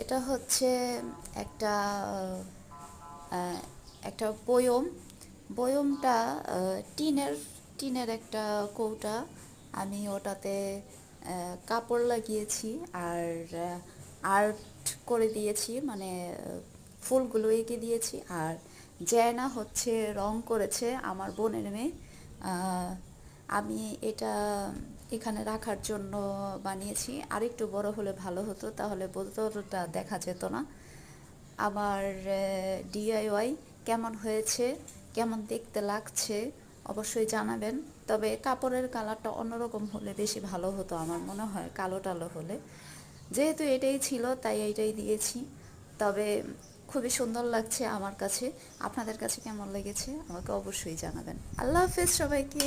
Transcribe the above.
এটা হচ্ছে একটা আহ, একটা বয়মটা টিনের টিনের একটা কৌটা। আমি ওটাতে কাপড় লাগিয়েছি আর আর্ট করে দিয়েছি, মানে ফুলগুলো এঁকে দিয়েছি। আর জেনা হচ্ছে রং করেছে আমার বোনের মেয়ে। আহ, আমি এটা এখানে রাখার জন্য বানিয়েছি। আরেকটু বড় হলে ভালো হতো, তাহলে বোতলটা দেখা যেত না। আমার ডিআইওয়াই কেমন হয়েছে, কেমন দেখতে লাগছে অবশ্যই জানাবেন। তবে কাপড়ের কালারটা অন্যরকম হলে বেশি ভালো হতো আমার মনে হয়, কালো টালো হলে। যেহেতু এটাই ছিল তাই এইটাই দিয়েছি। তবে খুবই সুন্দর লাগছে আমার কাছে। আপনাদের কাছে কেমন লেগেছে আমাকে অবশ্যই জানাবেন। আল্লাহ হাফেজ সবাইকে।